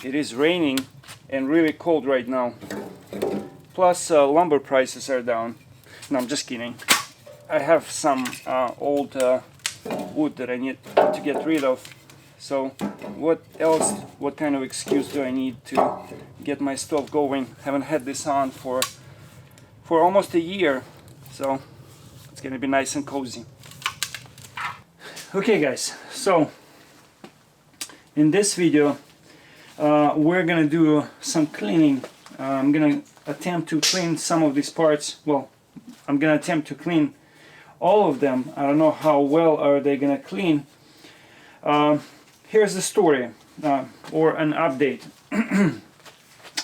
It is raining and really cold right now. Plus lumber prices are down. No, I'm just kidding. I have some old wood that I need to get rid of. So what else, what kind of excuse do I need to get my stove going? Haven't had this on for almost a year, so it's gonna be nice and cozy. Okay guys, so in this video we're gonna do some cleaning. I'm gonna attempt to clean some of these parts. Well, I'm gonna attempt to clean all of them. I don't know how well are they gonna clean. Here's the story, or an update.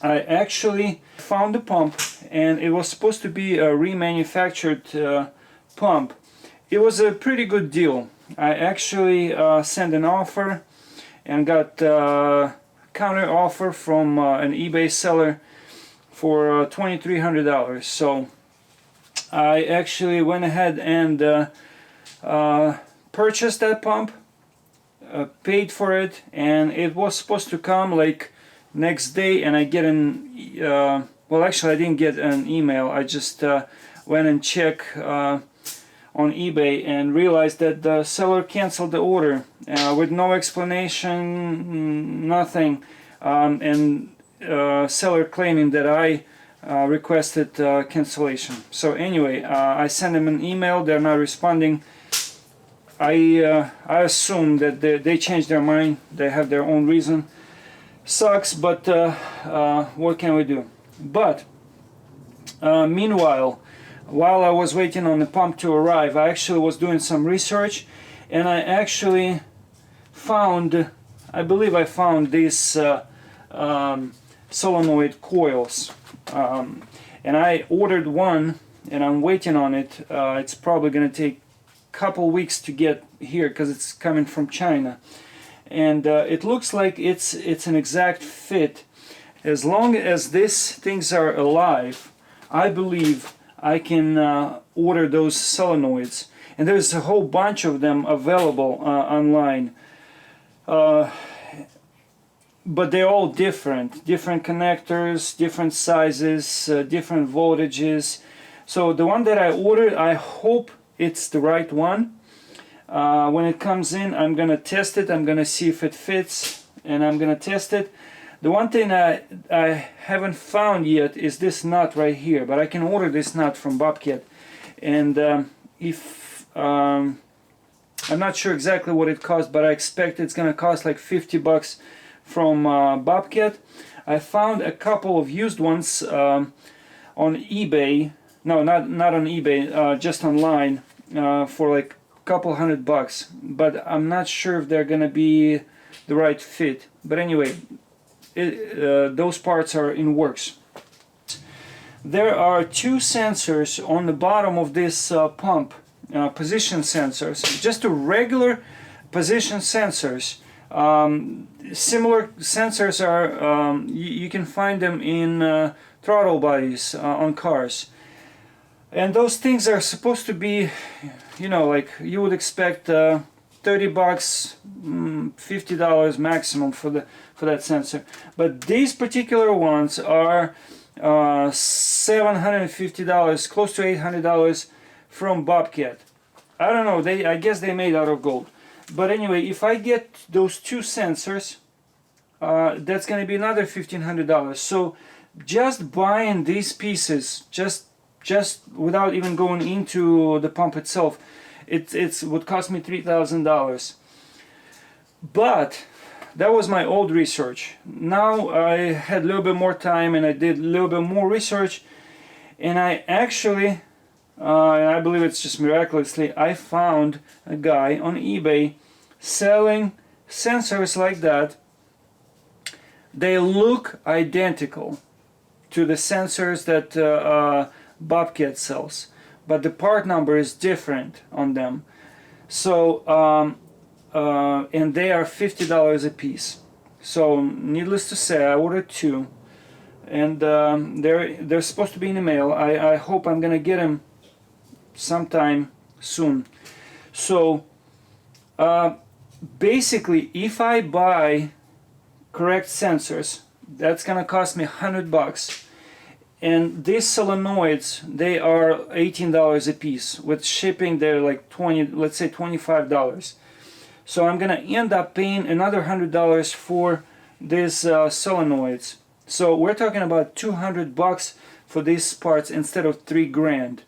I actually found the pump, and it was supposed to be a remanufactured pump. It was a pretty good deal. I actually sent an offer and got a counter offer from an eBay seller for $2,300. So I actually went ahead and purchased that pump, paid for it, and it was supposed to come like next day, and I get an well, actually I didn't get an email. I just went and checked on eBay and realized that the seller canceled the order with no explanation, nothing, and seller claiming that I requested cancellation. So anyway, I sent them an email. They're not responding. I assume that they changed their mind. They have their own reason. Sucks, but what can we do? But meanwhile, while I was waiting on the pump to arrive, I actually was doing some research, and I actually found, I believe I found these solenoid coils, and I ordered one, and I'm waiting on it. It's probably going to take a couple weeks to get here because it's coming from China, and it looks like it's an exact fit. As long as these things are alive, I believe I can order those solenoids, and there's a whole bunch of them available online. But they're all different connectors, different sizes, different voltages. So the one that I ordered, I hope it's the right one. When it comes in, I'm gonna test it. I'm gonna see if it fits, and I'm gonna test it. The one thing I haven't found yet is this nut right here, but I can order this nut from Bobcat, and if I'm not sure exactly what it costs, but I expect it's gonna cost like $50 from Bobcat. I found a couple of used ones on eBay. No, not on eBay, just online, for like a couple $100, but I'm not sure if they're gonna be the right fit. But anyway, those parts are in works. There are two sensors on the bottom of this pump, position sensors, just a regular position sensors. Similar sensors are, you can find them in throttle bodies on cars, and those things are supposed to be, you know, like you would expect, $30, $50 maximum for that sensor. But these particular ones are $750, close to $800 from Bobcat. I don't know, I guess they made out of gold. But anyway, if I get those two sensors, that's going to be another $1,500. So just buying these pieces, just without even going into the pump itself, it would cost me $3,000. But that was my old research. Now I had a little bit more time, and I did a little bit more research, and I actually, and I believe it's just miraculously, I found a guy on eBay selling sensors like that. They look identical to the sensors that Bobcat sells, but the part number is different on them. So and they are $50 a piece. So needless to say, I ordered two, and they're supposed to be in the mail. I hope I'm gonna get them sometime soon. So basically, if I buy correct sensors. That's gonna cost me $100. And these solenoids, they are $18 a piece. With shipping, they're like 20, let's say $25. So I'm gonna end up paying another $100 for these solenoids. So we're talking about $200 for these parts instead of $3 grand.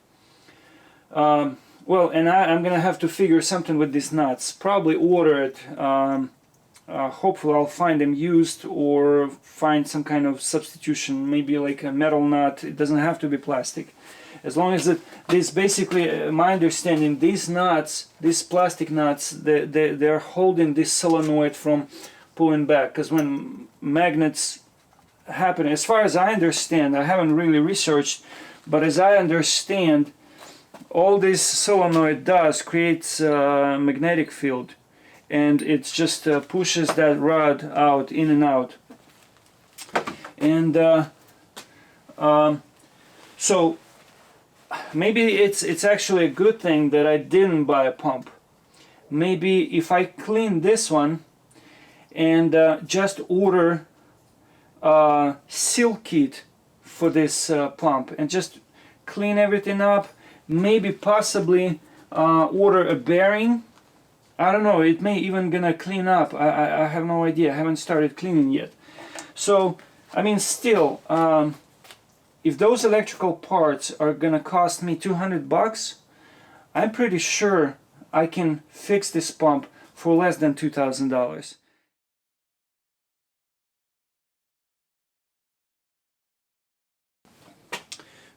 Well, and I'm gonna have to figure something with these nuts. Probably order it. Hopefully I'll find them used or find some kind of substitution, maybe like a metal nut. It doesn't have to be plastic. As long as this basically, my understanding, these nuts, these plastic nuts, they're holding this solenoid from pulling back. Because when magnets happen, as far as I understand, I haven't really researched, but as I understand, all this solenoid does creates a magnetic field. And it just pushes that rod out, in and out. And so maybe it's actually a good thing that I didn't buy a pump. Maybe if I clean this one and just order a seal kit for this pump and just clean everything up, maybe possibly order a bearing. I don't know, it may even gonna clean up. I have no idea. I haven't started cleaning yet. So, I mean, still, if those electrical parts are gonna cost me $200, I'm pretty sure I can fix this pump for less than $2,000.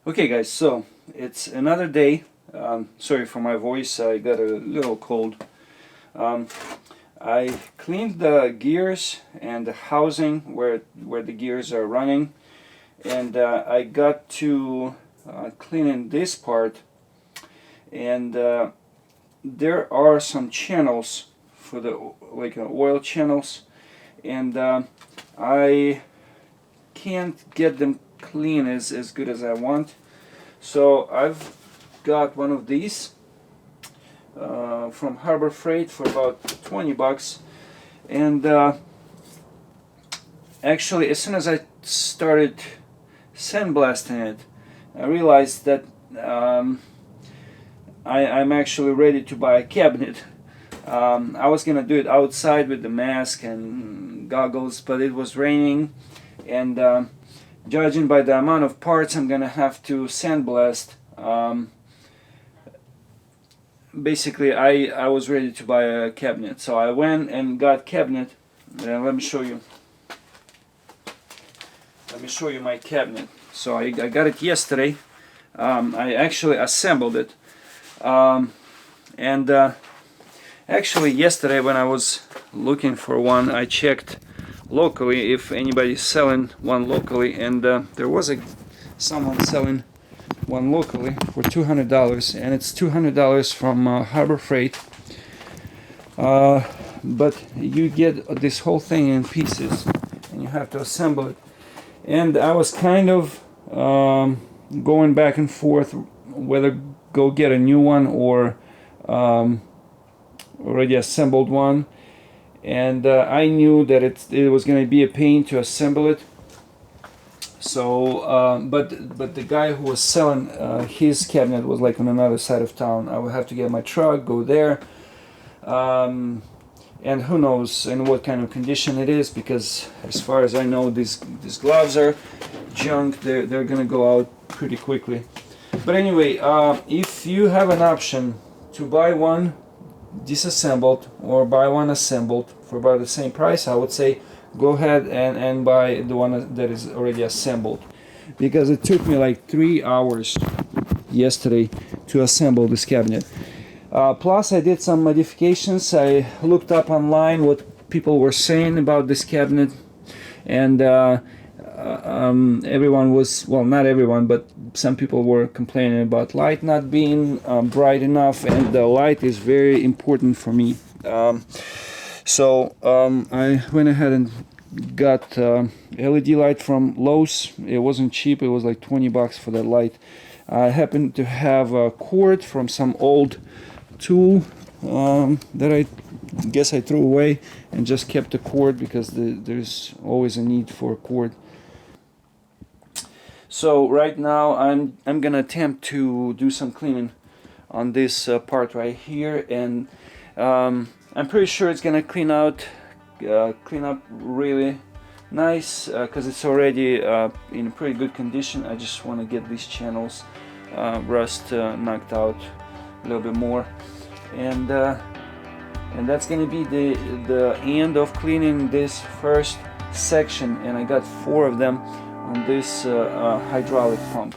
Okay guys, so it's another day. Sorry for my voice, I got a little cold. I cleaned the gears and the housing where the gears are running, and I got to cleaning this part, and there are some channels for the oil channels, and I can't get them clean as good as I want. So I've got one of these from Harbor Freight for about $20, and actually as soon as I started sandblasting it, I realized that I'm actually ready to buy a cabinet. I was gonna do it outside with the mask and goggles, but it was raining, and judging by the amount of parts I'm gonna have to sandblast, basically I was ready to buy a cabinet. So I went and got cabinet. Let me show you my cabinet. So I got it yesterday. I actually assembled it, and actually yesterday when I was looking for one, I checked locally if anybody's selling one locally, and there was someone selling one locally for $200, and it's $200 from Harbor Freight, but you get this whole thing in pieces and you have to assemble it. And I was kind of going back and forth whether go get a new one or already assembled one, and I knew that it was going to be a pain to assemble it. So, but the guy who was selling his cabinet was like on another side of town. I would have to get my truck, go there, and who knows in what kind of condition it is, because as far as I know, these gloves are junk. They're gonna go out pretty quickly. But anyway, if you have an option to buy one disassembled or buy one assembled for about the same price, I would say go ahead and buy the one that is already assembled, because it took me like 3 hours yesterday to assemble this cabinet. Plus I did some modifications. I looked up online what people were saying about this cabinet, and everyone was, well, not everyone, but some people were complaining about light not being bright enough, and the light is very important for me. So I went ahead and got LED light from Lowe's. It wasn't cheap, it was like $20 for that light. I happened to have a cord from some old tool that I guess I threw away and just kept the cord, because there's always a need for a cord. So right now I'm gonna attempt to do some cleaning on this part right here, and I'm pretty sure it's gonna clean up really nice, because it's already in pretty good condition. I just want to get these channels rust knocked out a little bit more, and that's gonna be the end of cleaning this first section, and I got 4 of them on this hydraulic pump.